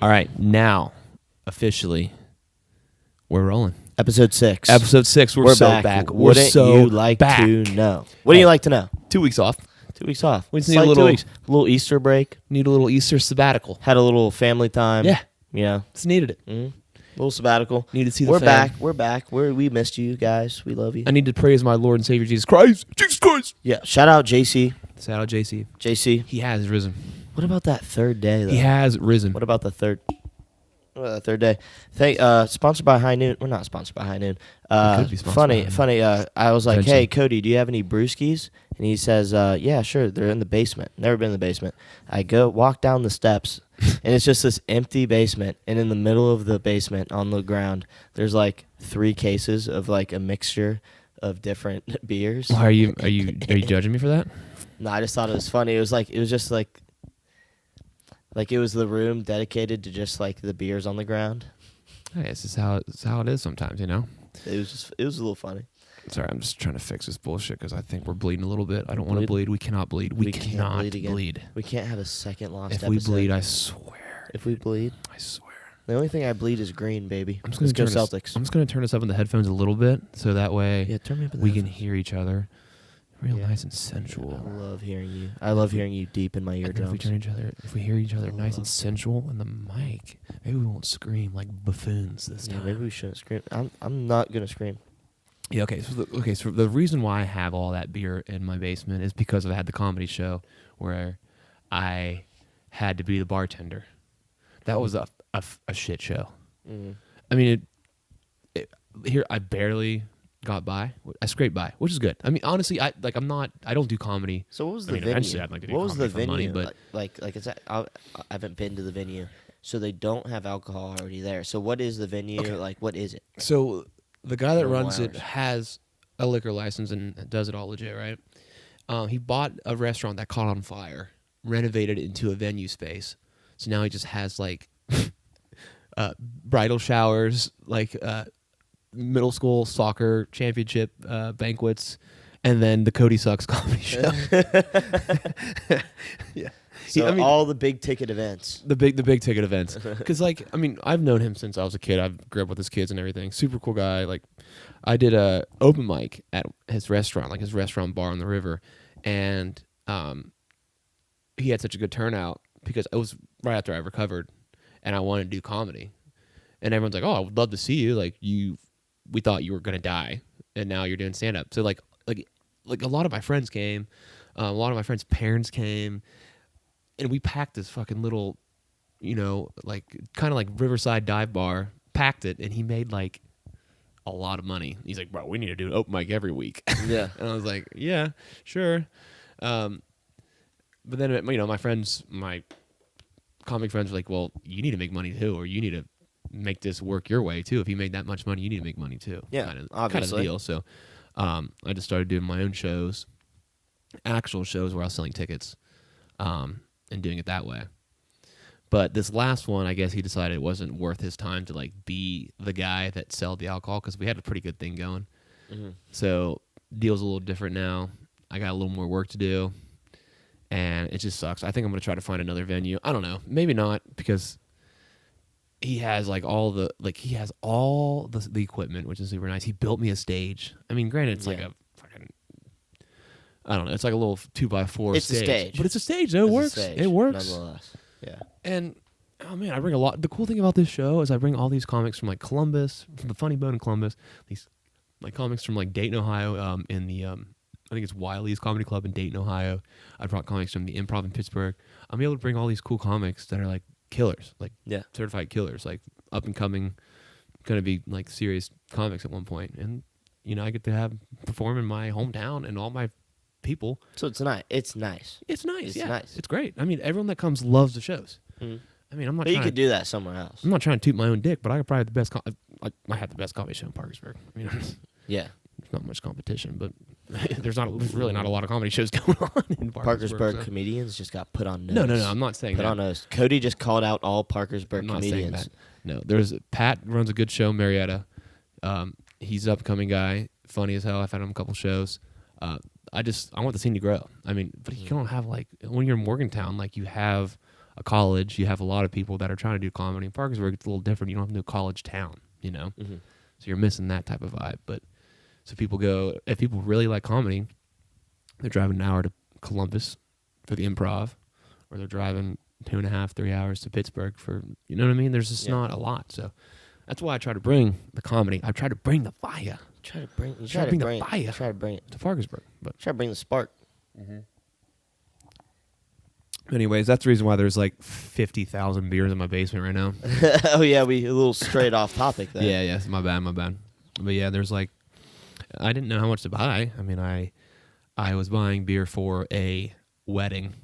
All right, now, officially, we're rolling. Episode 6. Episode 6, we're so back. We're Wouldn't so you like back. to know? What do you like to know? 2 weeks off. 2 weeks off. We just It's need a like little- 2 weeks. A little Easter break. Need a little Easter sabbatical. Had a little family time. Yeah. You know. Just needed it. A little sabbatical. Need to see the We're fam. back. We're back. We missed you guys. We love you. I need to praise my Lord and Savior Jesus Christ. Jesus Christ. Yeah. Shout out JC. Shout out JC. JC. He has risen. What about that third day, though? He has risen. What about the third? Third day. Sponsored by High Noon. We're not sponsored by High Noon. could be sponsored by Funny. I was like, Potentially. "Hey, Cody, do you have any brewskis?" And he says, "Yeah, sure. They're in the basement. Never been in the basement." I walk down the steps, and it's just this empty basement. And in the middle of the basement, on the ground, there's like 3 cases of like a mixture of different beers. Why are you judging me for that? No, I just thought it was funny. It was just like it was the room dedicated to just like the beers on the ground. Hey, this is how it is sometimes, you know. It was a little funny. Sorry, I'm just trying to fix this bullshit because I think we're bleeding a little bit. I don't want to bleed. We cannot bleed. We cannot bleed again. bleed. We can't have a second lost If episode. we bleed, I swear. If we bleed, I swear. the only thing I bleed is green, baby. I'm just Let's gonna go turn Celtics. I'm just gonna turn this up in the headphones a little bit, so that way Yeah, turn me up in the we can headphones. hear each other, real Yeah. nice and sensual. I love hearing you. I love hearing you deep in my And then eardrums. if we hear each other nice and love- sensual in the mic, maybe we won't scream like buffoons this Yeah, time. maybe we shouldn't scream. I'm not gonna scream. Yeah, okay. So the reason why I have all that beer in my basement is because I had the comedy show where I had to be the bartender. That was a shit show. I mean, here I barely got by. I scraped by, which is good. I mean, honestly, I don't do comedy. So what was I the mean, venue? eventually I'd like to do What was the comedy for money, venue? but- like it's I haven't been to the venue, so they don't have alcohol already there. So what is the venue? Okay. Like what is it? So the guy that Normal runs it hours. has a liquor license and does it all legit, right? He bought a restaurant that caught on fire, renovated it into a venue space. So now he just has like bridal showers, like middle school soccer championship banquets, and then the Cody Sucks comedy show. Yeah. So I mean, all the big ticket events. the big ticket events, because I've known him since I was a kid. I grew up with his kids and everything. Super cool guy. Like, I did a open mic at his restaurant, like his restaurant bar on the river, and he had such a good turnout because it was right after I recovered, and I wanted to do comedy, and everyone's like, "Oh, I would love to see you. Like we thought you were gonna die, and now you're doing stand up." So like a lot of my friends came, a lot of my friends' parents came. And we packed this fucking little, like kind of like Riverside dive bar, packed it, and he made like a lot of money. He's like, "Bro, we need to do an open mic every week." Yeah. And I was like, "Yeah, sure." But then, my comic friends were like, "Well, you need to make money too, or you need to make this work your way too. If you made that much money, you need to make money too." Yeah, kind of obviously. deal. So I just started doing my own shows, actual shows where I was selling tickets. And doing it that way. But this last one, I guess he decided it wasn't worth his time to like be the guy that sold the alcohol because we had a pretty good thing going. So deal's a little different now. I got a little more work to do, and it just sucks. I think I'm gonna try to find another venue. I don't know, maybe not, because he has all the equipment, which is super nice. He built me a stage. I mean, granted, it's like a fucking, I don't know. It's like a little 2x4 It's a stage. But it's a stage, though. It It's a works. stage, It works. nonetheless. Yeah. And, oh, man, I bring a lot. The cool thing about this show is I bring all these comics from, like, Columbus, from the Funny Bone in Columbus. These, like, comics from, like, Dayton, Ohio, in the, I think it's Wiley's Comedy Club in Dayton, Ohio. I brought comics from the Improv in Pittsburgh. I'm able to bring all these cool comics that are, like, killers. Like, Yeah. certified killers. Like, up and coming, going to be, like, serious comics at one point. And, I get to perform in my hometown and all my people. So it's nice. It's nice. It's nice. It's Yeah, nice. it's great. I mean, everyone that comes loves the shows. Mhm. I mean, I'm not. But you trying could do that somewhere else. I'm not trying to toot my own dick, but I could probably have the best. I have the best comedy show in Parkersburg. I mean, Yeah. there's not much competition, but there's really not a lot of comedy shows going on in Parkersburg so. comedians just got put on nose. No. I'm not saying Put that. on nose. Cody just called out all Parkersburg I'm not saying comedians. that. No, there's Pat runs a good show, Marietta. He's an upcoming guy, funny as hell. I've had him a couple shows. I want the scene to grow. I mean, but you don't have when you're in Morgantown, you have a college, you have a lot of people that are trying to do comedy. In Parkersburg, it's a little different. You don't have no college town, you know? Mm-hmm. So you're missing that type of vibe. But so people go, if people really like comedy, they're driving an hour to Columbus for the Improv, or they're driving 2.5, 3 hours to Pittsburgh for, you know what I mean? There's just not a lot. So that's why I try to bring the comedy. I try to bring the fire. Try to bring the fire. Try to bring it To Parkersburg. But try to bring the spark. anyways, that's the reason why there's like 50,000 beers in my basement right now. Oh yeah, we a little straight off topic there. Yeah, my bad. But yeah, there's like, I didn't know how much to buy. I mean, I was buying beer for a wedding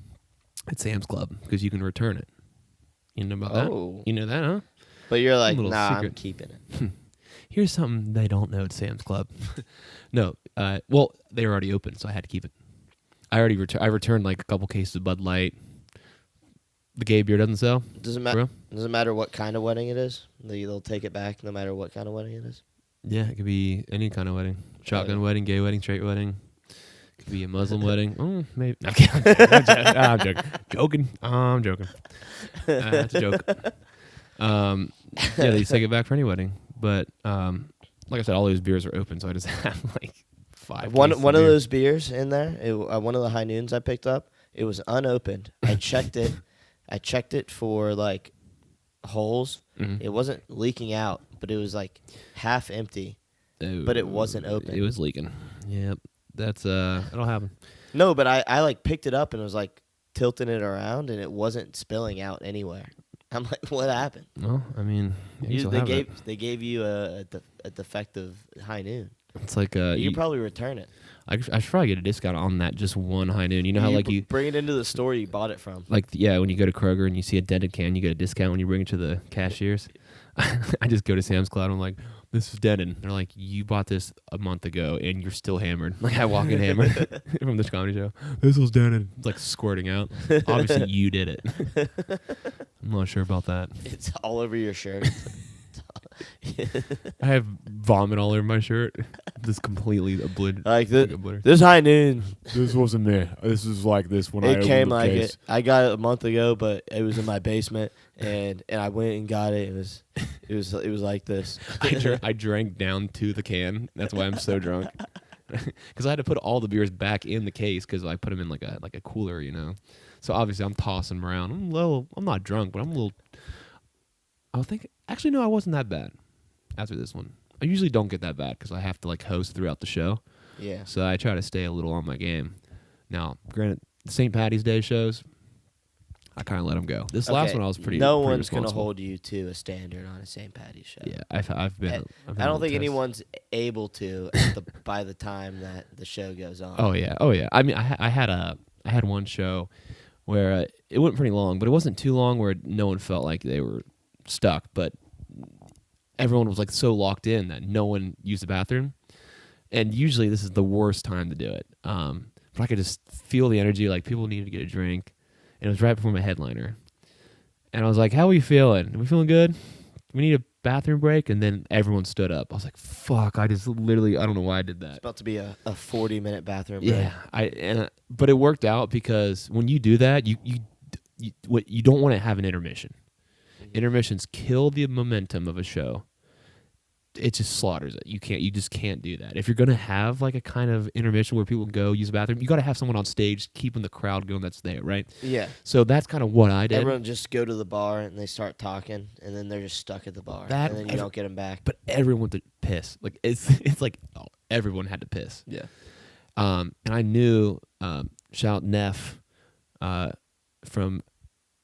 at Sam's Club because you can return it. You know about that? You know that, huh? But you're like, nah, secret. I'm keeping it. Here's something they don't know at Sam's Club. No, well, they were already open, so I had to keep it. I returned like a couple cases of Bud Light. The gay beer doesn't sell. Doesn't matter what kind of wedding it is. They'll take it back no matter what kind of wedding it is. Yeah, it could be any kind of wedding. Shotgun wedding, gay wedding, straight wedding. It could be a Muslim wedding. Oh, maybe. Okay, I'm joking. I'm joking. That's a joke. Yeah, they take it back for any wedding. But like I said, all those beers are open, so I just have like 5. One of those beers in there, one of the high noons I picked up, it was unopened. I checked it. I checked it for like holes. Mm-hmm. It wasn't leaking out, but it was like half empty. But it wasn't open. It was leaking. Yep. That's that'll happen. No, but I like picked it up and was like tilting it around and it wasn't spilling out anywhere. I'm like, what happened? Well, I mean, they gave you a defective high noon. It's like you could probably return it. I should probably get a discount on that just one high noon. You know how like you bring it into the store you bought it from. Like when you go to Kroger and you see a dented can, you get a discount when you bring it to the cashiers. I just go to Sam's Club and I'm like, this is dented. They're like, you bought this a month ago and you're still hammered. Like I walk in hammered from this comedy show. This was dented. It's like squirting out. Obviously you did it. I'm not sure about that. It's all over your shirt. I have vomit all over my shirt. Just completely obliterated. Like this high noon. This wasn't there. This was like this when it came like case. It. I got it a month ago, but it was in my basement, and I went and got it. It was like this. I drank down to the can. That's why I'm so drunk. Because I had to put all the beers back in the case because I put them in like a cooler, you know. So obviously I'm tossing them around. I'm not drunk, but I'm a little. I think actually no, I wasn't that bad after this one. I usually don't get that bad because I have to like host throughout the show. Yeah. So I try to stay a little on my game. Now, granted, the St. Patty's Day shows, I kind of let them go. This last one I was pretty. No pretty one's gonna hold you to a standard on a St. Patty's show. Yeah, I've been. I don't think anyone's able to by the time that the show goes on. Oh yeah. I mean, I had one show where it went pretty long, but it wasn't too long where no one felt like they were stuck, but everyone was like so locked in that no one used the bathroom. And usually this is the worst time to do it. But I could just feel the energy, like people needed to get a drink. And it was right before my headliner. And I was like, how are we feeling? Are we feeling good? We need a bathroom break? And then everyone stood up. I was like, fuck, I don't know why I did that. It's about to be a 40-minute bathroom break. Yeah, but it worked out because when you do that, you don't want to have an intermission. Intermissions kill the momentum of a show. It just slaughters it. You just can't do that. If you're gonna have like a kind of intermission where people go use the bathroom, you got to have someone on stage keeping the crowd going. That's there, right? Yeah. So that's kind of what I did. Everyone just go to the bar and they start talking, and then they're just stuck at the bar, and then you don't get them back. But everyone went to piss. Like it's like everyone had to piss. Yeah. And I knew shout Neff from.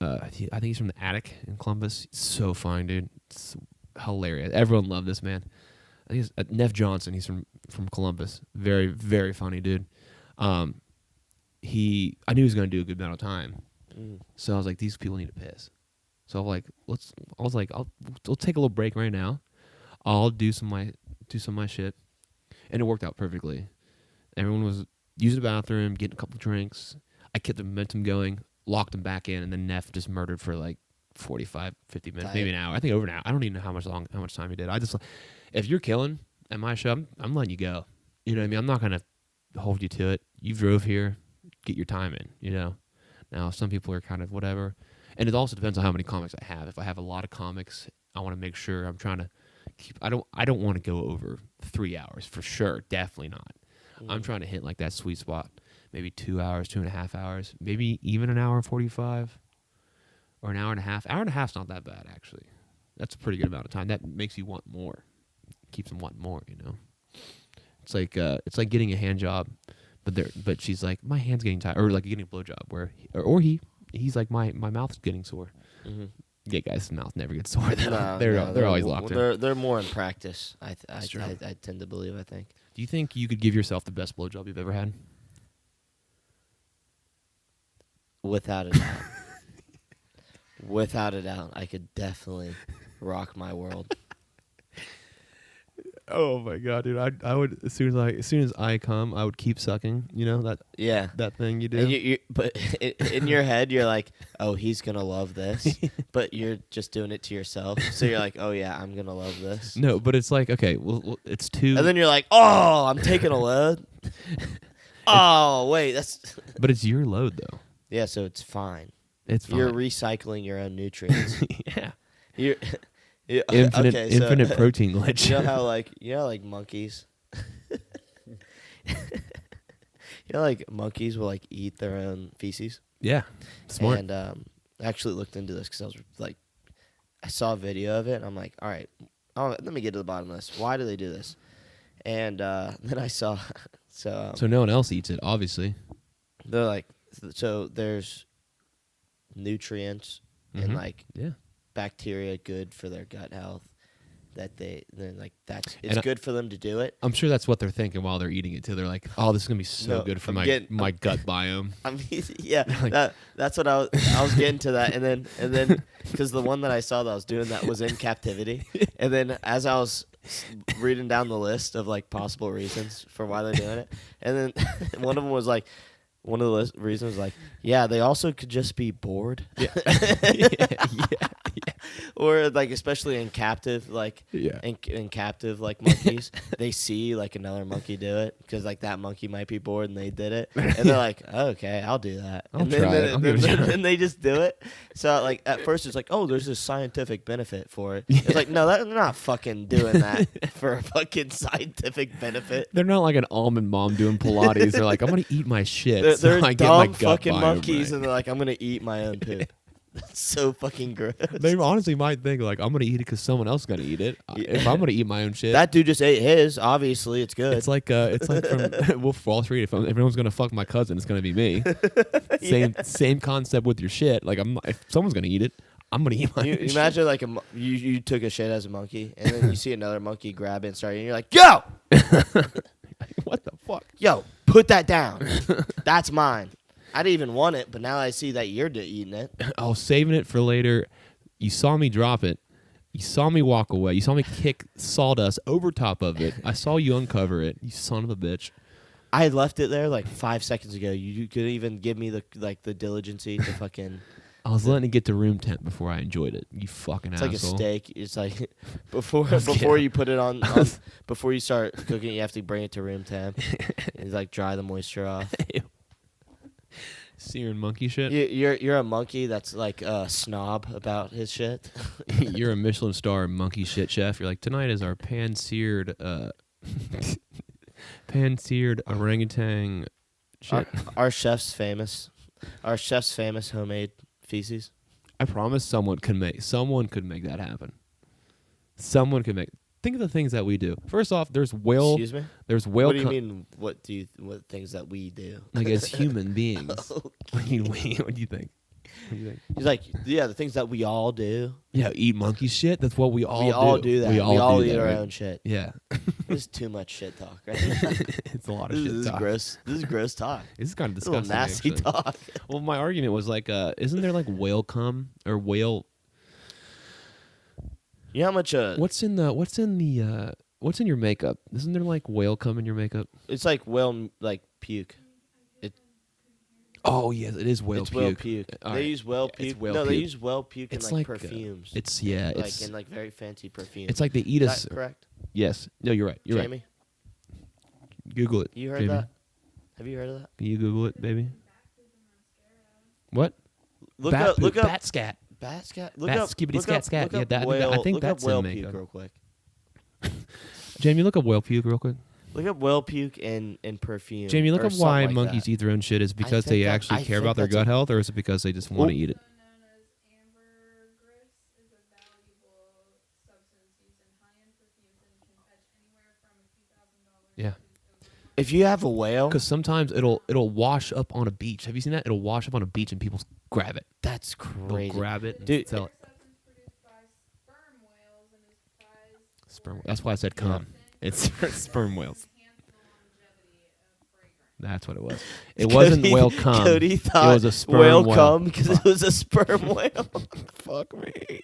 I think he's from the Attic in Columbus. He's so fine, dude. It's hilarious. Everyone loved this man. I think it's Neff Johnson. He's from Columbus. Very, very funny dude. I knew he was going to do a good amount of time. So I was like, these people need to piss. So I'm like, I'll take a little break right now. I'll do some of my shit, and it worked out perfectly. Everyone was using the bathroom, getting a couple drinks. I kept the momentum going. Locked him back in, and then Neff just murdered for like 45, 50 minutes, maybe an hour. I think over an hour. I don't even know how much time he did. If you're killing at my show, I'm letting you go. You know what I mean? I'm not gonna hold you to it. You drove here, get your time in. You know. Now some people are kind of whatever, And it also depends on how many comics I have. If I have a lot of comics, I want to make sure I'm trying to keep. I don't want to go over 3 hours for sure. Definitely not. I'm trying to hit like that sweet spot. Maybe 2 hours, 2.5 hours, maybe even an hour and 45, or an hour and a half. Hour and a half's not that bad actually. That's a pretty good amount of time. That makes you want more. Keeps them wanting more. You know. It's like getting a hand job, but she's like, my hand's getting tired, or like getting a blowjob where he's like, my mouth's getting sore. Mm-hmm. Yeah, guys' mouth never gets sore. They're always locked in. They're more in practice. I tend to believe. I think. Do you think you could give yourself the best blowjob you've ever had? Without a doubt. Without a doubt, I could definitely rock my world. Oh my god, dude! I would as soon as I come, I would keep sucking. You know that that thing you do. And but in your head, you're like, oh, he's gonna love this, but you're just doing it to yourself. So you're like, oh yeah, I'm gonna love this. No, but it's like, okay, well it's too. And then you're like, oh, I'm taking a load. Oh wait, that's. But it's your load though. Yeah, so it's fine. It's fine. You're recycling your own nunutrients. Yeah. You're. Yeah, infinite protein glitch. You know like monkeys. Like monkeys will like eat their own feces. Yeah, smart. And I actually looked into this because I was like, I saw a video of it and I'm like, all right, let me get to the bottom of this. Why do they do this? And then I saw so no one else eats it, obviously. They're like, so there's nutrients and like bacteria good for their gut health that they're like it's good for them to do it. I'm sure that's what they're thinking while they're eating it too. They're like, oh, this is gonna be so good for my gut biome. I mean, yeah, that's what I was getting to that, and then because the one that I saw that was doing that was in captivity, and then as I was reading down the list of like possible reasons for why they're doing it, and then one of them was like. One of the reasons, like, yeah, they also could just be bored. Yeah. Yeah. Or, like, especially in captive, like, in captive, like, monkeys, they see, like, another monkey do it because, like, that monkey might be bored and they did it. And they're like, oh, okay, I'll do that. Then they just do it. So, like, at first it's like, oh, there's this scientific benefit for it. It's like, no, they're not fucking doing that for a fucking scientific benefit. They're not like an almond mom doing Pilates. They're like, I'm going to eat my shit. They're dumb fucking monkeys, and they're like, I'm gonna eat my own poop. That's so fucking gross. They honestly might think like, I'm gonna eat it because someone else is gonna eat it. If I'm gonna eat my own shit, that dude just ate his. Obviously, it's good. It's like from Wolf of Wall Street. If everyone's gonna fuck my cousin, it's gonna be me. Same concept with your shit. Like if someone's gonna eat it, I'm gonna eat my own shit. Imagine like you took a shit as a monkey, and then you see another monkey grab it and start eating. You're like, yo. What the fuck? Yo, put that down. That's mine. I didn't even want it, but now I see that you're eating it. I was saving it for later. You saw me drop it. You saw me walk away. You saw me kick sawdust over top of it. I saw you uncover it. You son of a bitch. I had left it there like 5 seconds ago. You couldn't even give me the diligency to fucking... I was letting it get to room temp before I enjoyed it. You fucking asshole. It's like a steak. It's like before you put it on before you start cooking, you have to bring it to room temp. It's like dry the moisture off. Searing monkey shit. You're a monkey that's like a snob about his shit. You're a Michelin star monkey shit chef. You're like, tonight is our pan-seared orangutan shit. Our chef's famous. Our chef's famous homemade feces. I promise someone could make that happen. Someone could make. Think of the things that we do. First off, there's whale. Excuse me? There's whale. What do you mean? What things that we do? Like as human beings. Okay. What do you think? He's like, yeah, the things that we all do. Yeah, eat monkey shit. That's what we all do. We all do that. We all eat our own shit. Yeah. This is too much shit talk, right? It's a lot of shit talk. This is gross. This is gross talk. This is kind of disgusting. Nasty actually. talk. Well, my argument was like, isn't there like whale cum or whale? You know how much? What's in your makeup? Isn't there like whale cum in your makeup? It's like whale puke. Oh yes, it is whale it's puke. Whale puke. They use whale puke. No, they use whale puke in like perfumes. It's in like very fancy perfumes. It's like they eat us. Correct? Yes. No, you're right. You're Jamie? Right. Google it. You heard that? Have you heard of that? Can you Google it, baby? What? Look bat up. poop, Look up. bat scat. Bat scat. Look Bat up. skibbity Look scat up, scat. look Yeah, up that- whale, I think look that's up whale in puke makeup. real quick. Jamie, look up whale puke real quick. Look up whale puke and perfume. Jamie, look or up something why like monkeys that. eat their own shit. Is it because think they that- actually I care think about their that's a- gut health, or is it because they just want to eat it? Also known as ambergris, is a valuable substance used in high-end perfumes and can fetch anywhere from a few $1,000 Yeah. to over If you have a whale, Because sometimes it'll wash up on a beach. Have you seen that? It'll wash up on a beach and people grab it. that's They'll crazy. grab it and Dude. sell it. substance produced by sperm whales and is prized Sperm. That's why I said cum. It's sperm whales. enhance the longevity of fragrance. That's what it was. It wasn't Cody- whale cum. Cody thought it was a sperm whale whale. cum because it was a sperm whale. Fuck me.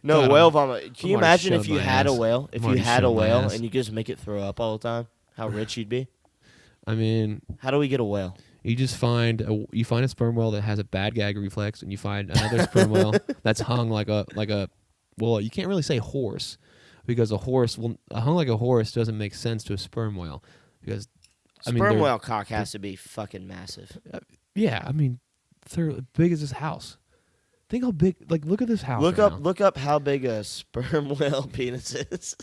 No, God, whale I'm- vomit. Can you I'm already imagine if showing you my had a ass. whale? If I'm you already had a showing my whale ass. and you could just make it throw up all the time, how rich you'd be? I mean, How do we get a whale? you just find a sperm whale that has a bad gag reflex, and you find another sperm whale that's hung like a well, you can't really say horse because a horse hung like a horse doesn't make sense to a sperm whale because Sperm they're- whale cock has to be fucking massive. yeah, I mean they're big as this house. Think how big. Like, look at this house. Look right up now. look up how big a sperm whale penis is.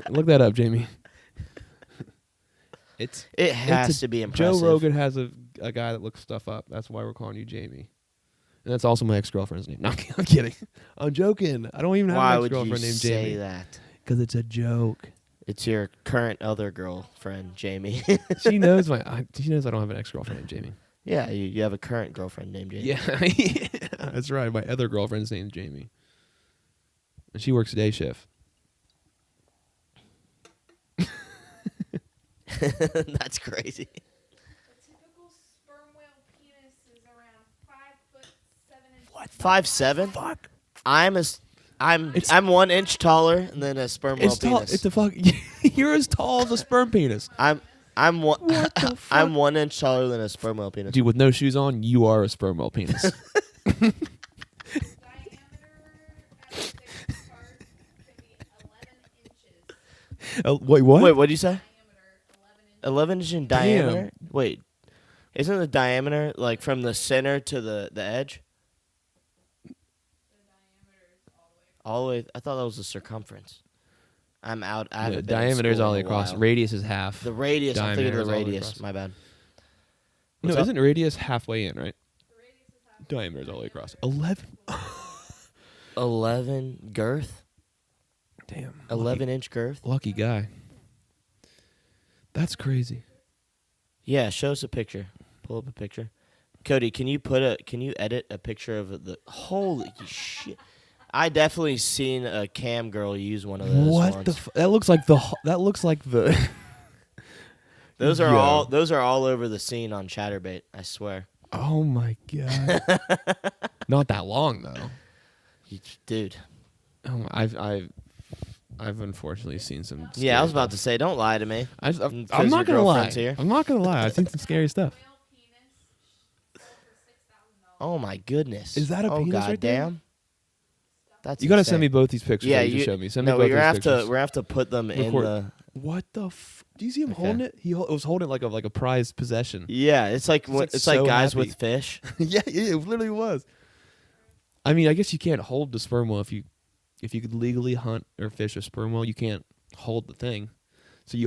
Look that up, Jamie. It has to be impressive. Joe Rogan has a guy that looks stuff up. That's why we're calling you Jamie. And that's also my ex-girlfriend's name. No, I'm kidding. I'm joking. I don't even have Why an would you ex-girlfriend named say Jamie. that? Because it's a joke. It's your current other girlfriend, Jamie. She knows she knows I don't have an ex-girlfriend named Jamie. Yeah, you have a current girlfriend named Jamie. Yeah, that's right. My other girlfriend's name's Jamie. And she works day shift. That's crazy. A typical sperm whale penis is around 5'7" What? inches. 5'7"? Fuck. I'm 1 inch taller than a sperm whale It's tall. penis. It's a fuck. You're as tall as a sperm penis. I'm one. What the fuck? I'm 1 inch taller than a sperm whale penis. Dude, with no shoes on, you are a sperm whale penis. Diameter at the thickest part can be 11 inches. Wait, what? Wait, what did you say? Diameter 11 11 inch inches. in diameter. Wait, isn't the diameter like from the center to the edge? The diameter is all the way. All the way. I thought that was the circumference. I'm out. I The haven't been in diameter is school all the in way way across. Radius is half. The radius. I'm thinking Diameter of the is all the way radius. across. My bad. No, What's up? isn't radius halfway in, right? The radius is half. Diameter is all the way across. 11. 11 girth. Damn. 11-inch girth. Lucky guy. That's crazy. Yeah, show us a picture. Pull up a picture. Cody, can you edit a picture of the holy shit? I definitely seen a cam girl use one of those. What once. the? That looks like the. Those are Yo. all over the scene on Chatterbait. I swear, Oh my god. Not that long though. Dude. Oh, I've unfortunately seen some. Yeah, I was about to say, don't lie to me. I'm Because not your gonna lie. girlfriend's here. I'm not gonna lie. I've seen some scary stuff. Whale penis sold for $6,000. Oh my goodness. Is that a oh, penis right there? goddamn. That's You gotta insane. send me both these pictures. Yeah, that you you showed me. Send no, me both we're these gonna have pictures. to we're gonna have to put them in Record. the. What the? Do you see him Okay. holding it? He was holding it like a prized possession. Yeah, it's like like it's so like guys happy. with fish. Yeah, it literally was. I mean, I guess you can't hold the sperm whale if you could legally hunt or fish a sperm whale, you can't hold the thing. So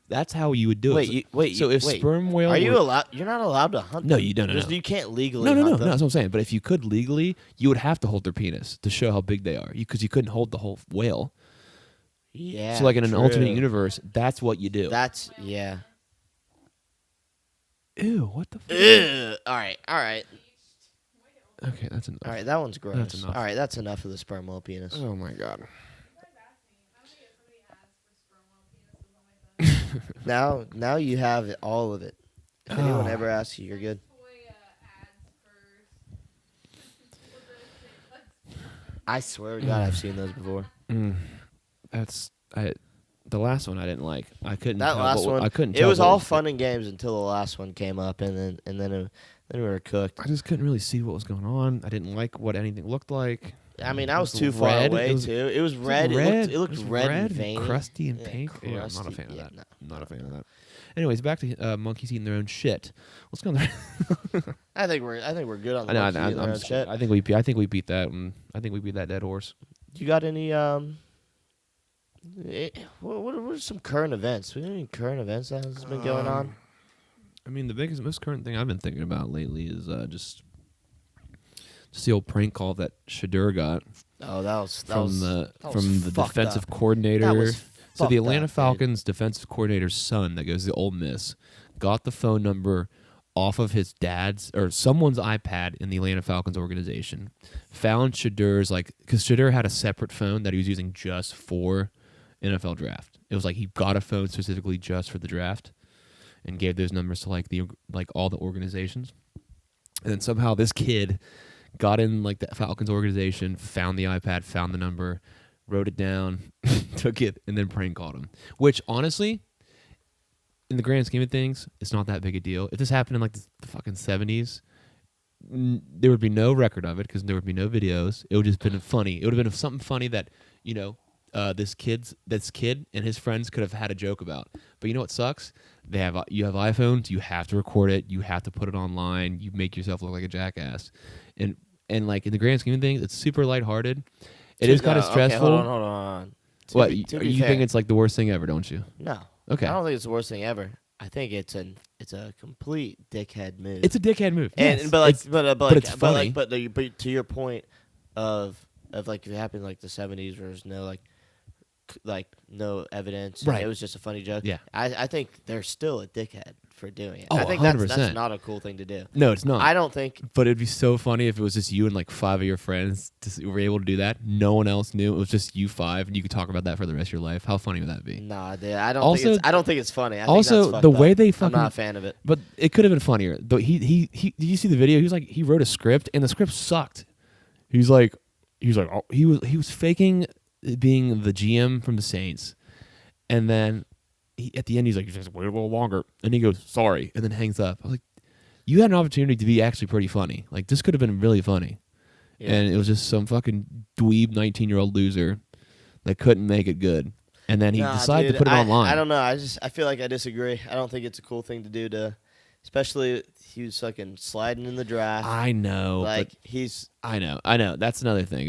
that's how you would do it. So if sperm whale, are you allowed? You're not allowed to hunt. No, them. you don't. No, There's- no. You can't legally. No, hunt them. that's what I'm saying. But if you could legally, you would have to hold their penis to show how big they are, because you couldn't hold the whole whale. Yeah. So like in an true. alternate universe, that's what you do. That's yeah. Ew, what the fuck? Ugh. All right. Okay, that's enough. All right, that one's gross. That's enough. All right, that's enough of the sperm whale penis. Oh my god. You guys asked me. I'm gonna get somebody ads for sperm whale penises on my thing. Now you have all of it. If anyone Oh. ever asks you, you're good. Toy ads first. I swear to God, I've seen those before. The last one I didn't like. I couldn't. That tell last what- one, I couldn't. it tell was what all fun and games until the last one came up, and then we were cooked. I just couldn't really see what was going on. I didn't like what anything looked like. I mean, It I was was too far red. away It was- too. It was It was red. red. It looked was red and veiny, crusty and Yeah, pink. Yeah, I'm not a crusty. fan of Yeah, that. no. I'm not a fan of that. Anyways, back to monkeys eating their own shit. Let's go. I think we're good on the I know. monkeys eating their I'm own just shit. kidding. I think we beat that. I think we beat that dead horse. You got any what are some current events? Any current events that has been going on? I mean, the most current thing I've been thinking about lately is just the old prank call that Shadur got Oh, that was from the fucked defensive up. coordinator. That was So the fucked Atlanta up, dude. Falcons defensive coordinator's son that goes to Ole Miss got the phone number off of his dad's or someone's iPad in the Atlanta Falcons organization. Found Shadur's because Shadur had a separate phone that he was using just for NFL draft. It was like he got a phone specifically just for the draft and gave those numbers to all the organizations. And then somehow this kid got in the Falcons organization, found the iPad, found the number, wrote it down, took it, and then prank called him. Which honestly, in the grand scheme of things, it's not that big a deal. If this happened in the fucking 70s, there would be no record of it because there would be no videos. It would just been funny. It would have been something funny that this kid and his friends could have had a joke about. But you know what sucks? You have iPhones. You have to record it. You have to put it online. You make yourself look like a jackass. And in the grand scheme of things, it's super lighthearted. It is kind of stressful. Okay, hold on. What To be you fair, think it's the worst thing ever, don't you? No. Okay. I don't think it's the worst thing ever. I think it's a complete dickhead move. It's a dickhead move. And yes. but it's funny. but to your point of if it happened the 70s where there's no no evidence, Right. It was just a funny joke. Yeah. I think they're still a dickhead for doing it. Oh, I think 100%. that's not a cool thing to do. No, it's not. I don't think. But it'd be so funny if it was just you and 5 of your friends were able to do that. No one else knew. It was just you 5, and you could talk about that for the rest of your life. How funny would that be? Nah, dude, I don't Also- think it's funny. I also, think that's the fucked way up. they I'm fucking- not a fan of it. But it could have been funnier. Though he did you see the video? He was he wrote a script, and the script sucked. He was faking being the GM from the Saints, and then at the end he's just wait a little longer, and he goes sorry, and then hangs up. I was like, you had an opportunity to be actually pretty funny. This could have been really funny, Yeah. and it was just some fucking dweeb 19-year-old loser that couldn't make it good, and then he decided dude, to put it online. I don't know. I feel like I disagree. I don't think it's a cool thing to do especially he was fucking sliding in the draft. I know, but I know. That's another thing.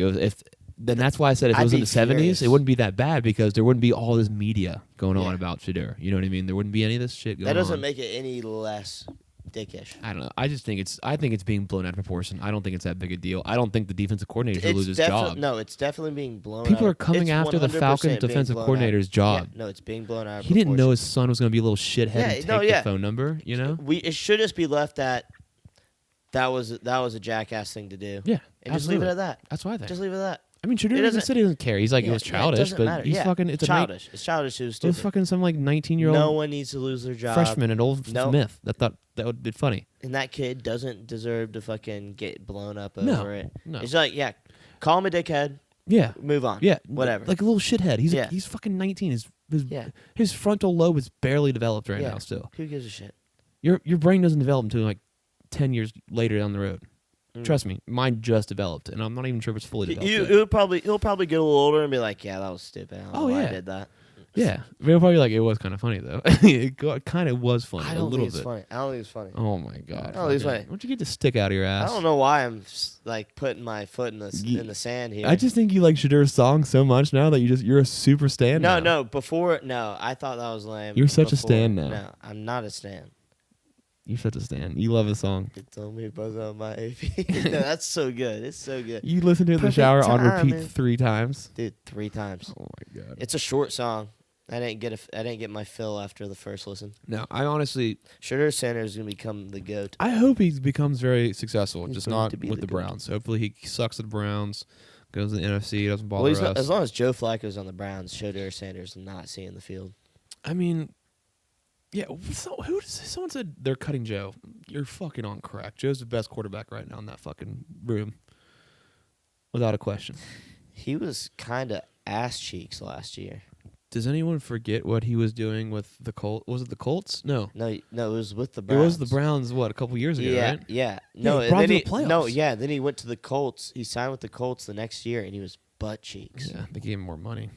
Then that's why I said if it I'd was in be the 70s, furious. it wouldn't be that bad because there wouldn't be all this media going on about Shadur. You know what I mean? There wouldn't be any of this shit going on. That doesn't make it any less dickish. I don't know. I think it's being blown out of proportion. I don't think it's that big a deal. I don't think the defensive coordinator should lose his job. No, it's definitely being blown People out. are coming It's after the 100% Falcons being defensive blown coordinator's out. job. Yeah, no, it's being blown out of He didn't know proportion. his son was going to be a little shithead and take the phone number, you know? It should just be left at that was a jackass thing to do. Yeah, And just leave it absolutely. at that. That's what I think. Just leave it at that. I mean, Shadur It doesn't doesn't- said he doesn't care. He's it was childish, doesn't but matter. he's Yeah, fucking. it's childish. It's childish. It was It stupid. was fucking some 19-year-old No one needs to lose their job. freshman at Old No. Smith that thought that would be funny. And that kid doesn't deserve to fucking get blown up over No, it. no. It's call him a dickhead. Yeah, Move on. yeah, Whatever. Like a little shithead. Yeah. He's fucking 19. Yeah. His frontal lobe is barely developed right Yeah. now. Still, Who gives a shit? your brain doesn't develop until 10 years later down the road. Mm. Trust me, mine just developed, and I'm not even sure if it's fully developed. yet. He'll probably get a little older and be like, yeah, that was stupid. I don't know why I yeah. did that. Yeah, but he'll probably it was kind of funny though. It kind of was funny I a don't little think it's bit. funny. I don't think it's funny. Oh my god! Oh, he's fucking- funny. Why'd you get the stick out of your ass? I don't know why I'm putting my foot in the sand here. I just think you like Shadur's song so much now that you're a super stan. now. no. I thought that was lame. You're such a before. stan now. No, I'm not a stan. You're such a stan. You love the song. It told me buzz on my AP. No, that's so good. It's so good, You listen to it in the Perfect shower on repeat timing. 3 times. dude. 3 times. Oh my god. It's a short song. I didn't get my fill after the first listen. No, I honestly, Shadur Sanders is gonna become the GOAT. I hope he becomes very successful, He's just going not to be with the the GOAT. Browns. Hopefully he sucks at the Browns, goes to the NFC, doesn't bother Well, us. as long as Joe Flacco's on the Browns, Shadur Sanders is not seeing the field. I mean, yeah. So someone said they're cutting Joe. You're fucking on crack. Joe's the best quarterback right now in that fucking room, without a question. He was kind of ass cheeks last year. Does anyone forget what he was doing with the Colts? Was it the Colts? No. No, it was with the It Browns. was the Browns, what, a couple years ago, Yeah, right? yeah. Yeah, No, he and brought then them he to the no, playoffs. yeah. Then he went to the Colts. He signed with the Colts the next year, and he was butt cheeks. Yeah, they gave him more money.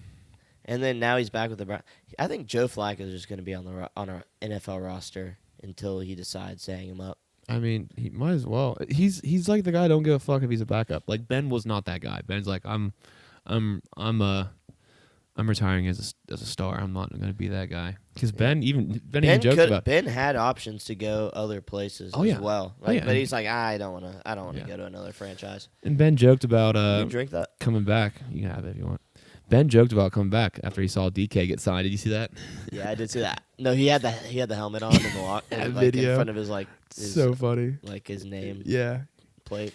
And then now he's back with the Browns. I think Joe Flacco is just going to be on our NFL roster until he decides to hang him up. I mean, he might as well. He's like the guy. Don't give a fuck if he's a backup. Like Ben was not that guy. Ben's like I'm retiring as a star. I'm not going to be that guy. Because Ben even jokes about. Ben had options to go other places as well. Like, but he's like, I don't want to go to another franchise. And Ben joked about you drink that? coming back. You can have it if you want. Ben joked about coming back after he saw DK get signed. Did you see that? Yeah, I did see that. No, he had the helmet on in the walk and, like, video in front of his so funny. Like his name plate.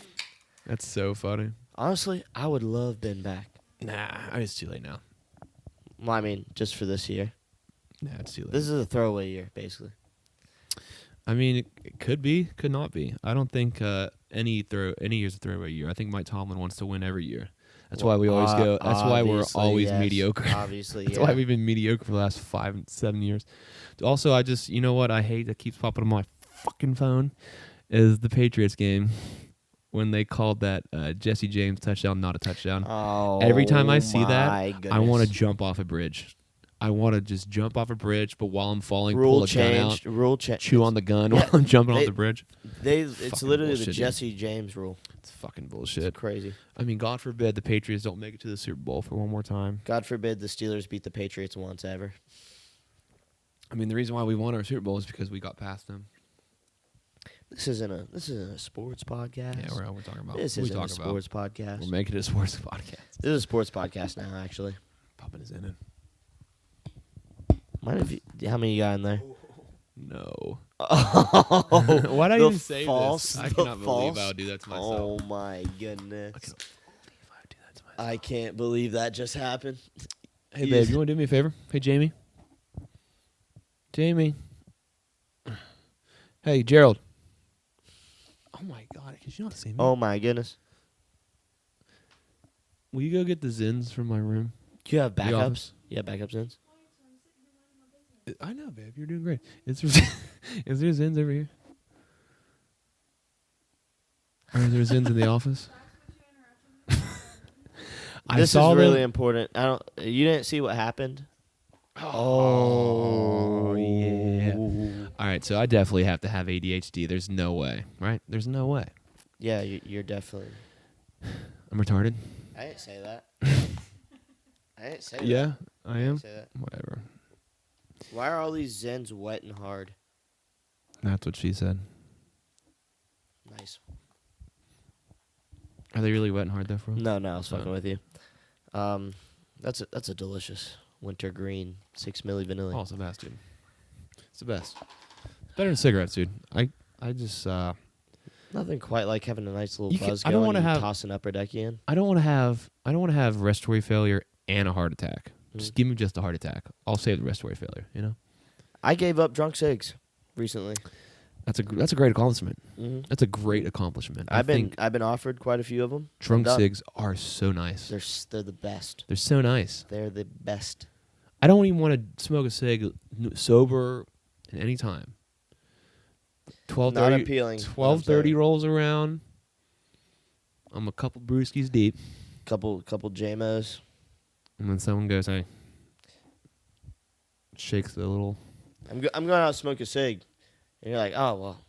That's so funny. Honestly, I would love Ben back. Nah, it's too late now. Well, I mean, just for this year. Nah, it's too late. This is a throwaway year, basically. I mean, it could be, could not be. I don't think any year's a throwaway year. I think Mike Tomlin wants to win every year. That's why we always go. That's why we're always mediocre. Obviously, That's why we've been mediocre for the last 5, 7 years. Also, you know what I hate that keeps popping on my fucking phone is the Patriots game when they called that Jesse James touchdown not a touchdown. Oh, every time I see that, goodness. I want to jump off a bridge. I want to just jump off a bridge, but while I'm falling, rule pull a gun out, rule change, chew on the gun while I'm jumping off the bridge. It's literally bullshit, the Jesse James rule. It's fucking bullshit. It's crazy. I mean, God forbid the Patriots don't make it to the Super Bowl for one more time. God forbid the Steelers beat the Patriots once ever. I mean, the reason why we won our Super Bowl is because we got past them. This isn't a sports podcast. Yeah, we're talking about. This isn't a sports podcast. We're making it a sports podcast. This is a sports podcast now, actually. Popping is in it. How many you got in there? No. Oh, why did I even say false, this? I cannot believe I would do that to myself. Oh my goodness! I cannot believe I would do that to myself. I can't believe that just happened. Hey, babe, you want to do me a favor? Hey, Jamie. Jamie. Hey, Gerald. Oh my God! Can you not see me? Oh my goodness! Will you go get the Zins from my room? Do you have The backups? office? Yeah, backups in. I know, babe. You're doing great. Is there Zins over here? Or is there Zins in the office? This is really important. You didn't see what happened? Oh, yeah. All right, so I definitely have to have ADHD. There's no way, right? There's no way. Yeah, you're definitely. I'm retarded? I didn't say that. I didn't say Yeah, that. I am. Say that. Whatever. Why are all these Zens wet and hard? That's what she said. Nice. Are they really wet and hard there for us? No, I was fucking with you. That's a delicious winter green 6 milli vanilla. Oh, it's the best, dude. It's the best. It's better than cigarettes, dude. I just Nothing quite like having a nice little buzz I don't going wanna and have- toss an upper deck in. I don't want to have respiratory failure and a heart attack. Just give me just a heart attack. I'll save the respiratory failure, you know? I gave up drunk cigs recently. That's a great accomplishment. Mm-hmm. That's a great accomplishment. I've think been offered quite a few of them. drunk cigs are so nice. They're the best. They're so nice. They're the best. I don't even want to smoke a cig sober at any time. 12:30 Not appealing. 12:30 rolls around. I'm a couple brewskis deep, Couple JMOs. and then someone goes, "Hey," shakes the little. I'm going out to smoke a cig, and you're like, oh well,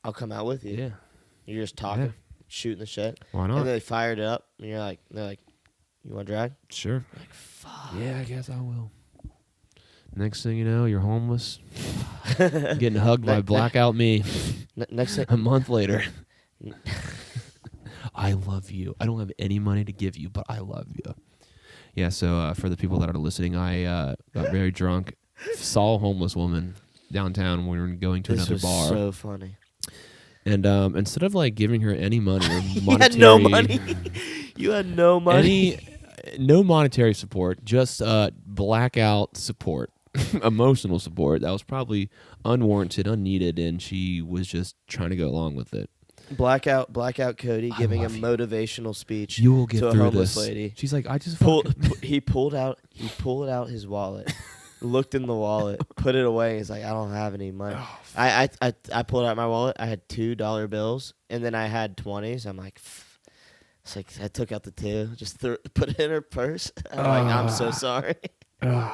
I'll come out with you. Yeah, You're just talking, shooting the shit, why and not? then they fired it up, and they're like, you want to drag? Sure. Like, fuck. Yeah, I guess I will. Next thing you know, you're homeless, getting hugged by blackout me. Next thing, A month later, I love you. I don't have any money to give you, but I love you. Yeah, so for the people that are listening, I got very drunk, saw a homeless woman downtown when we were going to this another was bar. so funny. And instead of like giving her any money or You monetary, had no money. You had no money. no monetary support, just blackout support, emotional support that was probably unwarranted, unneeded, and she was just trying to go along with it. Blackout Cody I giving a love you. motivational speech You will get to a through homeless this. lady. She's like, I just He pulled out his wallet, looked in the wallet, put it away. He's like, I don't have any money. I pulled out my wallet. I had $2 bills, and then I had 20s. I'm like, It's like I took out the 2, just put it in her purse. I'm like, I'm so sorry. Damn.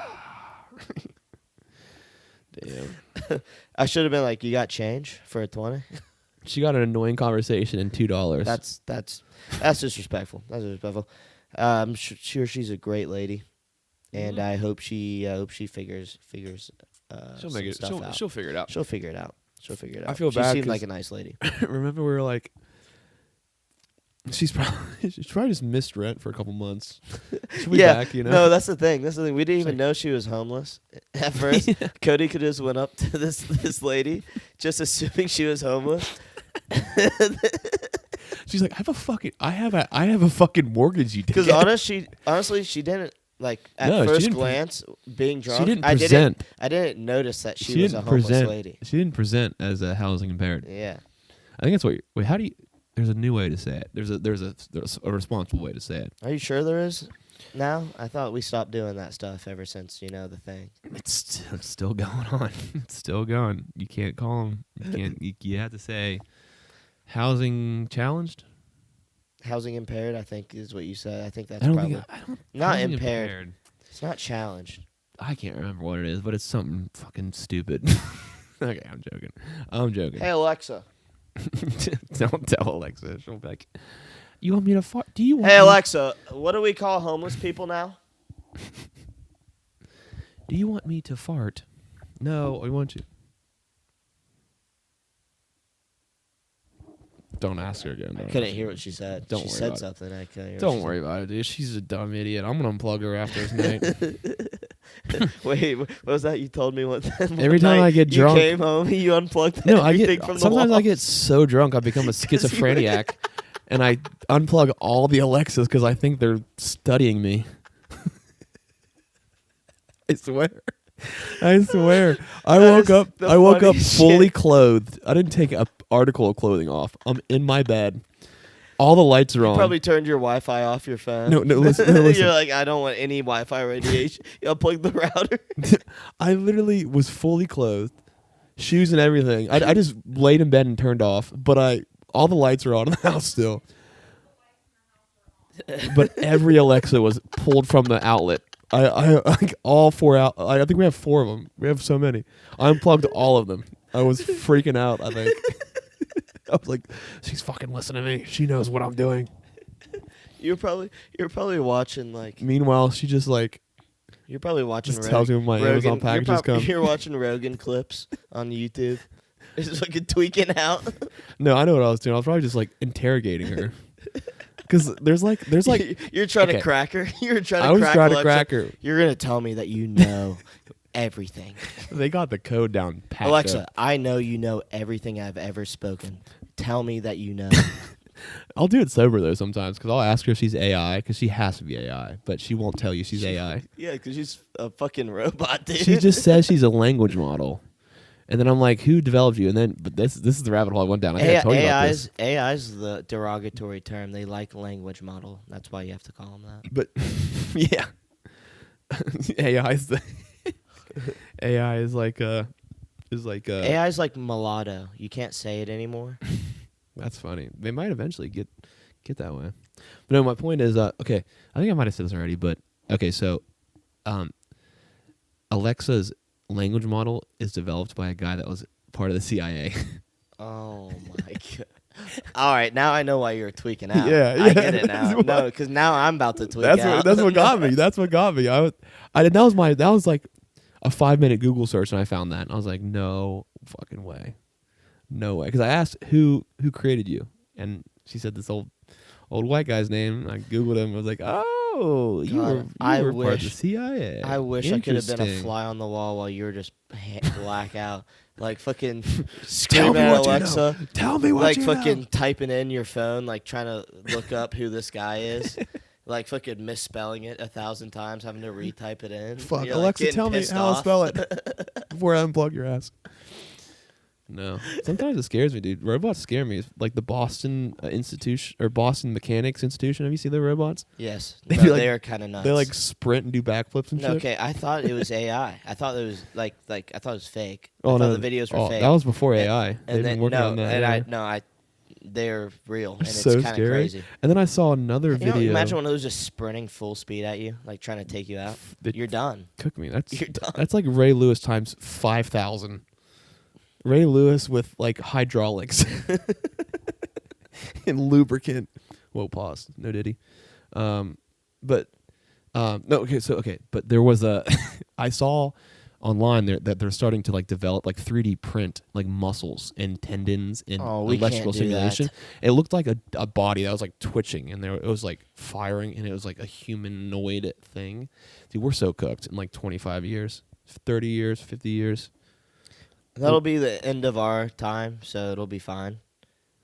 I should have been like, you got change for a 20? She got an annoying conversation in $2. That's disrespectful. That's disrespectful. I'm sure she's a great lady, and I hope she figures She'll make it. stuff out. She'll figure it out. She'll figure it out. I feel she bad seemed 'cause- like a nice lady. Remember, we were like, she's probably just missed rent for a couple months. She'll be back, you know. No, that's the thing. That's the thing. We didn't even like- know she was homeless at first. Cody could just went up to this lady, just assuming she was homeless. She's like, I have a fucking mortgage, you Because dickhead. honestly, she didn't like at No, she first didn't glance being drunk. She didn't I present. didn't notice that she She was a didn't homeless present. lady. She didn't present as a housing impaired. Yeah. I think that's what. Wait, how do you? There's a new way to say it. There's a responsible way to say it. Are you sure there is? Now I thought we stopped doing that stuff ever since the thing. It's still going on. It's still going. You can't call them. You can't. You have to say housing challenged. Housing impaired, I think, is what you said. I think that's I don't probably think. I don't. not housing impaired. It's not challenged. I can't remember what it is, but it's something fucking stupid. Okay, I'm joking. Hey Alexa. Don't tell Alexa. She'll be like, "You want me to fart? Do you want?" Hey me- Alexa, what do we call homeless people now? Do you want me to fart? No, I want you. Don't ask her again. I couldn't hear what she said. Don't she worry said about it. something. I couldn't hear. Don't worry about it, dude. She's a dumb idiot. I'm gonna unplug her after tonight. Wait, what was that? You told me one Every time night I get drunk- you came home, you unplugged No, I everything get from the sometimes I wall. get so drunk I become a 'Cause you schizophrenic, and I unplug all the Alexas because I think they're studying me. I swear. I swear. I That woke is up. the I woke up funniest fully shit. clothed. I didn't take an article of clothing off. I'm in my bed. All the lights are You on. probably turned your Wi-Fi off your phone. No, listen. You're like, I don't want any Wi-Fi radiation. You unplug the router. I literally was fully clothed, shoes and everything. I just laid in bed and turned off. But all the lights are on in the house still. But every Alexa was pulled from the outlet. I like all 4 out. I think we have 4 of them. We have so many. I unplugged all of them. I was freaking out. I think. I was like, she's fucking listening to me. She knows what I'm doing. You're probably watching like Meanwhile, she just like you're probably watching just tells me when my Amazon packages come. You're watching Rogan clips on YouTube. It's fucking tweaking out. No, I know what I was doing. I was probably just like interrogating her. Because there's like you're trying okay. to crack her. You're trying to I was crack trying to Alexa. crack her. You're gonna tell me that you know everything. They got the code down pat. Alexa, I know you know everything I've ever spoken. Tell me that you know. I'll do it sober though sometimes because I'll ask her if she's AI because she has to be AI, but she won't tell you she's AI. Yeah, because she's a fucking robot, dude. She just says she's a language model, and then I'm like, "Who developed you?" And then, but this is the rabbit hole I went down. I think I told you about this. AI's the derogatory term. They like language model. That's why you have to call them that. But yeah, AI is the AI is like AI's like mulatto. You can't say it anymore. That's funny. They might eventually get that way. But no, my point is, okay, I think I might have said this already, but okay, so Alexa's language model is developed by a guy that was part of the CIA. Oh my god. All right, now I know why you were tweaking out. Yeah, I yeah, get it that's now. what- No, because now I'm about to tweak out. That's what got me. That's what got me. That was like a 5-minute Google search, and I found that, and I was like, no fucking way, no way. Because I asked who created you, and she said this old white guy's name. I Googled him. I was like, oh, you God, were I part of the wish- CIA. I wish I could have been a Interesting. fly on the wall while you were just black out. Like fucking Tell screaming me at what Alexa. you know. Tell me what Like you fucking know. typing in your phone, like trying to look up who this guy is. Like fucking misspelling it 1,000 times, having to retype it in. Fuck, You're, like, Alexa, getting tell me pissed how to off. spell it before I unplug your ass. No, sometimes it scares me, dude. Robots scare me. It's like the Boston Institution or Boston Mechanics Institution. Have you seen the robots? Yes, They no, be like- they are kind of nuts. They like sprint and do backflips and No, shit. okay, I thought it was AI. I thought it was like I thought it was fake. Oh I no, thought the videos were fake. that was before And- AI. They've been working on that. and yeah. they're real, and So it's kind of scary. crazy. And then I saw another You know, video. imagine one of those just sprinting full speed at you, like trying to take you out. That You're done. cook me. You're done. That's like Ray Lewis times 5,000. Ray Lewis with like hydraulics and lubricant. Whoa, pause. No diddy. But no. Okay. But there was a. I saw online there that they're starting to like develop like 3D print like muscles and tendons and We electrical can't do simulation. that. It looked like a body that was like twitching and it was like firing and it was like a humanoid thing. Dude, we're so cooked in like 25 years, 30 years, 50 years. That'll be the end of our time, so it'll be fine.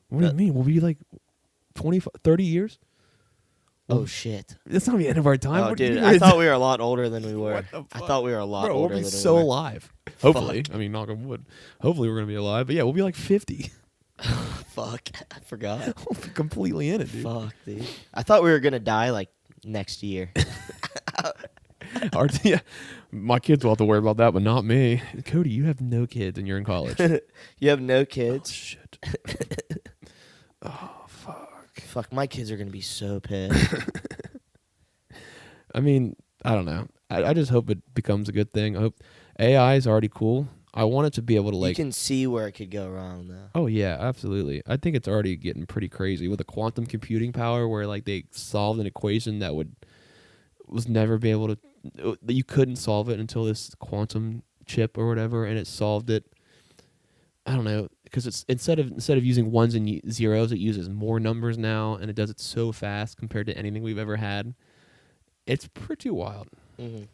What do you mean? We'll be like 30 years? Oh shit! That's not the end of our time. Oh, What do you dude, mean? I thought we were a lot older than we were. What the I fuck? thought we were a lot Bro, older we'll be than so we were. alive. Hopefully. I mean, knock on wood. Hopefully we're going to be alive. But yeah, we'll be like 50. Fuck, I forgot. We'll be completely in it, dude. Fuck, dude. I thought we were gonna die like next year. Yeah, my kids will have to worry about that, but not me. Cody, you have no kids and you're in college. You have no Oh, kids. shit. Oh, fuck. Fuck, my kids are gonna be so pissed. I mean, I don't know. I just hope it becomes a good thing. I hope AI is already cool. I want it to be able to You like. can see where it could go wrong, though. Oh yeah, absolutely. I think it's already getting pretty crazy with the quantum computing power, where like they solved an equation that was never be able to. You couldn't solve it until this quantum chip or whatever, and it solved it. I don't know, because it's instead of using ones and zeros, it uses more numbers now, and it does it so fast compared to anything we've ever had. It's pretty wild. Mm-hmm.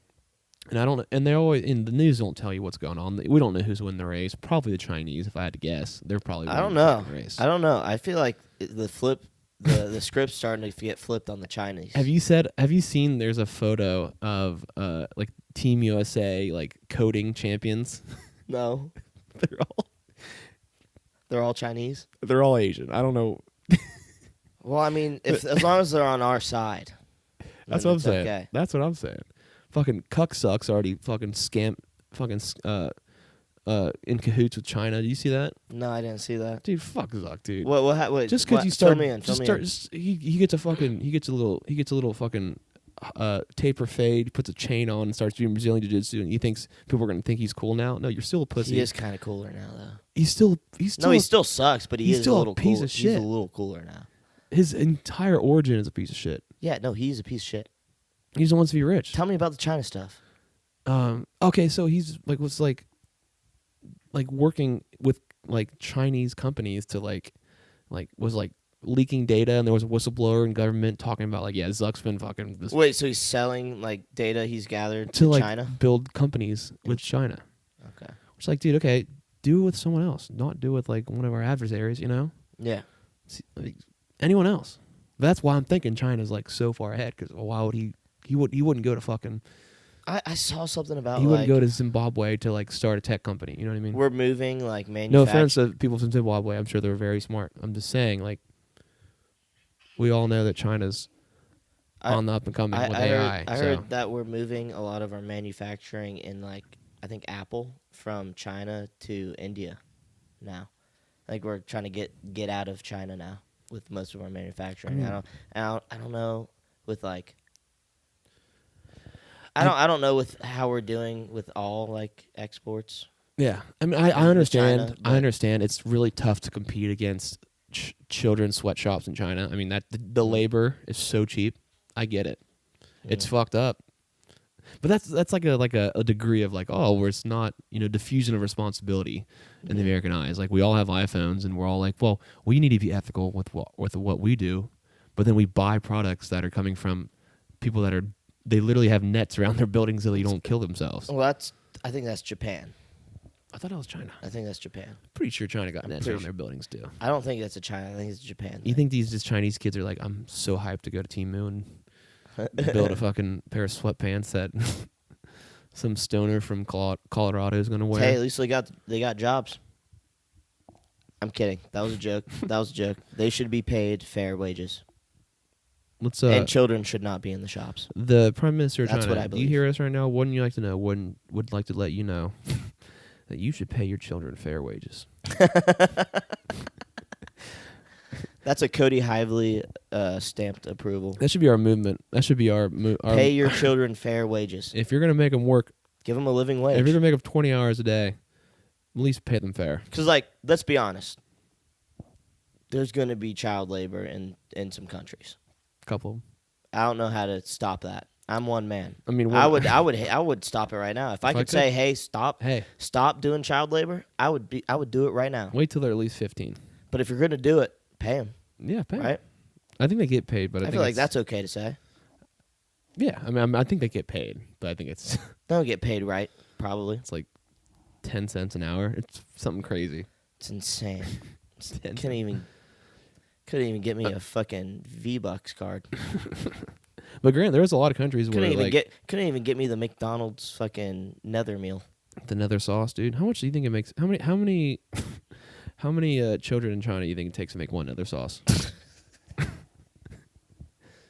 And I don't. And they always in the news don't tell you what's going on. We don't know who's winning the race. Probably the Chinese, if I had to guess. They're probably. I don't winning the know. fucking race. I don't know. I feel like the script's starting to get flipped on the Chinese. Have you seen? There's a photo of like Team USA like coding champions. No, they're all Chinese. They're all Asian. I don't know. Well, I mean, as long as they're on our side, That's then what I'm it's saying. Okay. That's what I'm saying. Fucking cuck sucks already fucking in cahoots with China. Do you see that? No, I didn't see that. Dude, fuck Zuck, dude. What? Just because you fill start, me in. just start. Just, he gets a little fucking taper fade. Puts a chain on and starts doing Brazilian jiu-jitsu, and he thinks people are gonna think he's cool now. No, you're still a pussy. He is kind of cooler now, though. He's still. No, he still sucks, but he's is still a a little piece cool. of shit. He's a little cooler now. His entire origin is a piece of shit. Yeah, no, he's a piece of shit. He just wants to be rich. Tell me about the China stuff. Okay, so he's like was like working with like Chinese companies to was leaking data, and there was a whistleblower in government talking about like Zuck's been fucking this Wait, so he's selling like data he's gathered to in like China? build companies with China. Okay. Which like, dude, okay, do it with someone else, not do it with like one of our adversaries, you know? Yeah. See, like, anyone else. That's why I'm thinking China's like so far ahead, because why would he wouldn't go to fucking I saw something about he wouldn't like go to Zimbabwe to like start a tech company, you know what I mean? we're moving like No manufacturing. offense to people from Zimbabwe, I'm sure they're very smart. I'm just saying, like, we all know that China's on the up and coming with AI. I heard that we're moving a lot of our manufacturing in like I think Apple from China to India now. Like we're trying to get out of China now with most of our manufacturing. I don't know with like I don't know with how we're doing with all like exports. Yeah, I mean, I understand. China, I understand. It's really tough to compete against children's sweatshops in China. I mean, that the labor is so cheap. I get it. It's fucked up. But that's like a degree of like, oh, where it's not, diffusion of responsibility in the American eyes. Like, we all have iPhones, and we're all like, well, we need to be ethical with what we do, but then we buy products that are coming from people that they literally have nets around their buildings so they don't kill themselves. Well, I think that's Japan. I thought it was China. I think that's Japan. Pretty sure China got nets pretty around their buildings too. I don't think that's a China. I think it's Japan. You think these Chinese kids are like, I'm so hyped to go to Team Moon, build a fucking pair of sweatpants that some stoner from Colorado is gonna wear? Hey, at least they got jobs. I'm kidding. That was a joke. They should be paid fair wages. Let's and children should not be in the shops. The Prime Minister of That's China, what I do you believe. hear us right now? Wouldn't you like to know? Would like to let you know that you should pay your children fair wages. That's a Cody Hively stamped approval. That should be our movement. That should be our Pay your children fair wages. If you're gonna make them work, Give them a living wage. if you're gonna make them 20 hours a day, at least pay them fair. Because, like, let's be honest. There's going to be child labor in some countries. A couple of them. I don't know how to stop that. I'm one man. I mean, I would stop it right now. If I could say, hey, stop doing child labor, I would do it right now. Wait till they're at least 15. But if you're going to do it, pay them. Yeah, pay 'em. Right? I think they get paid, but I I think feel like it's- that's okay to say. Yeah, I mean, I think they get paid, but I think it's They don't get paid right, probably. it's like 10 cents an hour. It's something crazy. It's insane. It's 10 Couldn't even get me a fucking V-Bucks card. But Grant, there's a lot of countries where Couldn't even get me the McDonald's fucking nether meal. the nether sauce, dude. How much do you think it makes? How many children in China do you think it takes to make one nether sauce?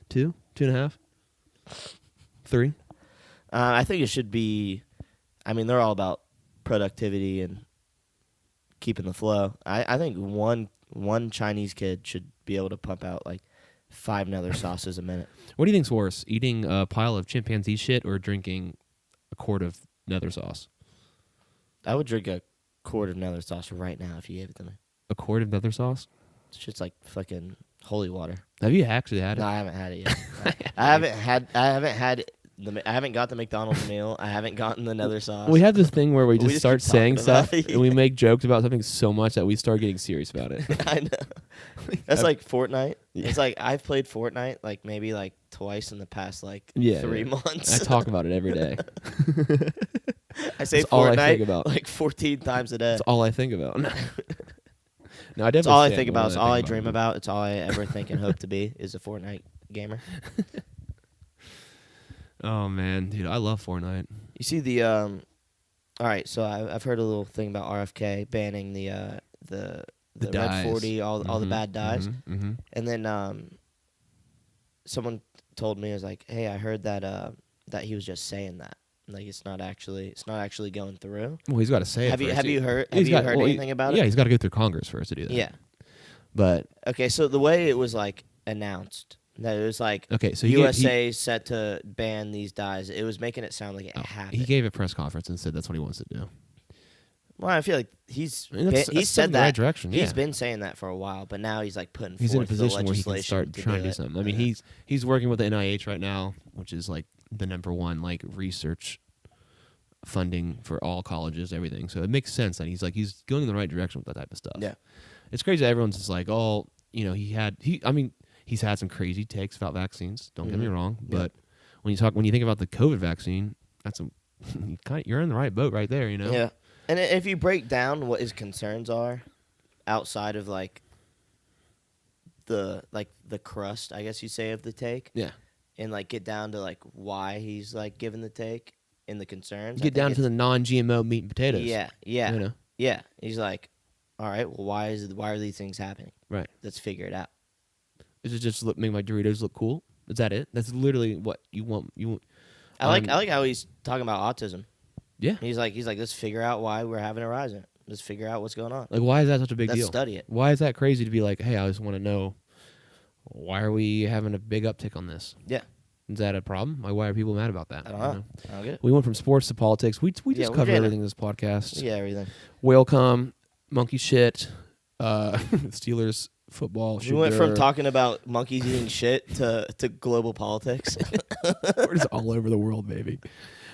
2, 2.5, 3. I think it should be. I mean, they're all about productivity and keeping the flow. I think one Chinese kid should be able to pump out like 5 nether sauces a minute. What do you think's worse, eating a pile of chimpanzee shit or drinking a quart of nether sauce? I would drink a quart of nether sauce right now if you gave it to me. A quart of nether sauce? It's just like fucking holy water. Have you actually had it? No, I haven't had it yet. I haven't got the McDonald's meal. I haven't gotten the nether sauce. We have this thing where we We just just start keep saying talking about stuff it. and we make jokes about something so much that we start getting serious about it. I know. That's like Fortnite. Yeah. It's like I've played Fortnite like maybe like twice in the past like 3 months. I talk about it every day. I say That's all I think Fortnite about. like 14 times a day. That's all I think about. No, I definitely It's all I stand think by about. what It's all I think dream about. It's all I ever think and hope to be is a Fortnite gamer. Oh man, dude, I love Fortnite. You see the all right, so I've heard a little thing about RFK banning the Red dyes. 40, all the bad dyes. Mm-hmm. And then someone told me, I was like, "Hey, I heard that that he was just saying that. Like it's not actually going through." Well, he's got to say Have it. you first. heard He's got- well, anything about it? Yeah, he's got to go through Congress first to do that. Yeah. But Okay, so the way it was like announced that it was like okay, so USA set to ban these dyes, it was making it sound like it happened. he gave a press conference and said that's what he wants to do. Well, I feel like he's I mean, that's he step said in the that right direction. he's Yeah. been saying that for a while, but now he's like putting He's in a forth the position where he can legislation start trying to do it. something. I mean, he's working with the NIH right now, which is like the #1 like research funding for all colleges, everything. So it makes sense that he's going in the right direction with that type of stuff. Yeah. It's crazy that everyone's just like, oh, you know, he's had some crazy takes about vaccines. Don't get me Mhm. wrong, Yeah. but when you think about the COVID vaccine, you're in the right boat right there. You know. Yeah, and if you break down what his concerns are, outside of like the crust, I guess you say, of the take, Yeah. and like get down to like why he's like giving the take and the concerns. Get down to the non-GMO meat and potatoes. yeah. You know. Yeah, he's like, all right, well, why are these things happening? Right. Let's figure it out. Is it just make my Doritos look cool? Is that it? That's literally what you want. I like how he's talking about autism. Yeah. He's like, let's figure out why we're having a rise in it. Let's figure out what's going on. Like, why is that such a big Let's deal? study it. Why is that crazy to be like, hey, I just want to know, why are we having a big uptick on this? Yeah. Is that a problem? Like, why are people mad about that? I don't know. I don't get it. We went from sports to politics. We Yeah, just we're covered getting everything in this podcast. Yeah, everything. Whale cum, monkey shit, Steelers football. We went from sugar. talking about monkeys eating shit to global politics. We're just all over the world, baby.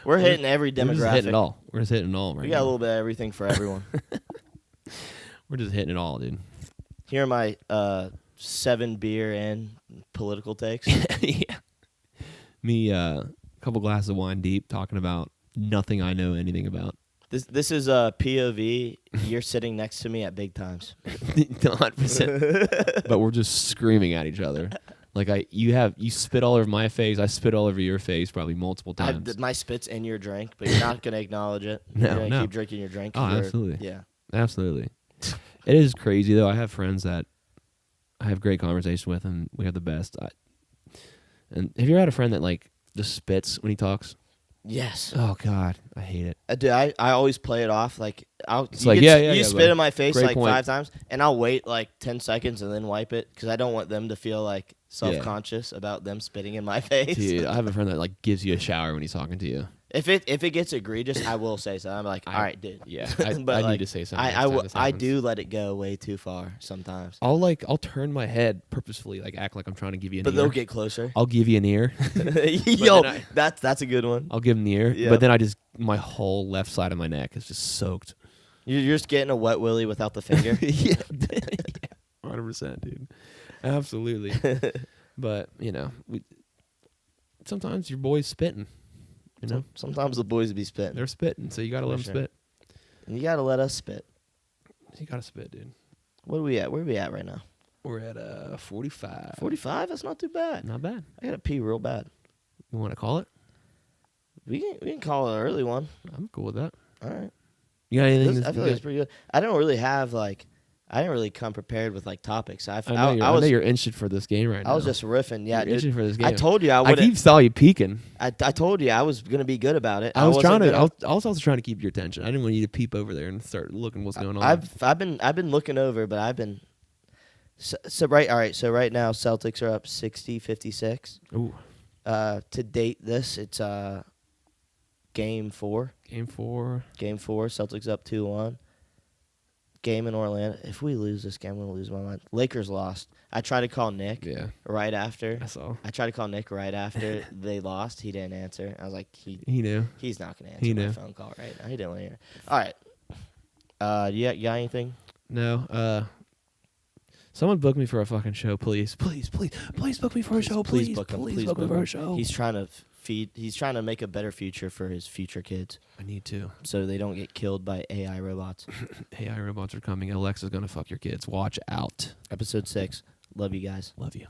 We're hitting every We're just hitting demographic. it all. We're just hitting it all right We got a now. little bit of everything for everyone. We're just hitting it all, dude. Here are my 7 beer and political takes. Yeah. Me, a couple glasses of wine deep, talking about nothing I know anything about. This is a POV. You're sitting next to me at big times. 100%. But we're just screaming at each other. Like you spit all over my face, I spit all over your face probably multiple times. My spit's in your drink, but you're not gonna acknowledge it. No, You're gonna no. keep drinking your drink. Oh, absolutely. Yeah. Absolutely. It is crazy though. I have friends that I have great conversation with and we have the best. And have you ever had a friend that like just spits when he talks? Yes. Oh God, I hate it. Dude, I always play it off like It's like, yeah, you spit buddy. in my face Great like point. 5 times, and I'll wait like 10 seconds and then wipe it because I don't want them to feel like self-conscious about them spitting in my face. Dude, I have a friend that like gives you a shower when he's talking to you. If it gets egregious, I will say something. I'm like, all right, dude. Yeah, I But, need to say something. I do let it go way too far sometimes. I'll turn my head purposefully, like act like I'm trying to give you an But ear. they'll get closer. I'll give you an ear. Yo, that's a good one. I'll give him the ear. Yeah. But then my whole left side of my neck is just soaked. You're just getting a wet willy without the finger. Yeah, 100%, dude. Absolutely. But sometimes your boy's spitting. You know, Sometimes the boys be spitting. they're spitting, so you gotta let them sure. spit. You gotta let us spit. You gotta spit, dude. What are we at? Where are we at right now? We're at 45. 45? That's not too bad. Not bad. I gotta pee real bad. You want to call it? We can call it an early one. I'm cool with that. All right. You got anything? I feel like it's pretty good. I didn't really come prepared with like topics. I know you're interested for this game right now. I was just riffing. Yeah, You're itching dude. for this game. I told you I I would. keep saw you peeking. I told you I was gonna be good about it. I was wasn't trying to. gonna- I was also trying to keep your attention. I didn't want you to peep over there and start looking what's going on. I've been looking over, but I've been. So right now Celtics are up 60-56. Ooh, To date this, it's game 4. game 4. Game 4, Celtics up 2-1. Game in Orlando. If we lose this game, I'm gonna lose my mind. Lakers lost. I tried to call Nick Yeah, right after. I saw. I tried to call Nick right after they lost. He didn't answer. I was like, He knew. he's not gonna He answer my knew. phone call right now. He didn't want to hear. All right. You got anything? No. Someone book me for a fucking show, please. Please book me for a show, please. book him. Please Please book me book for him. a show. He's trying to He's trying to make a better future for his future kids, I need to. so they don't get killed by AI robots. AI robots are coming. Alexa's gonna fuck your kids. Watch out. Episode 6. Love you guys. Love you.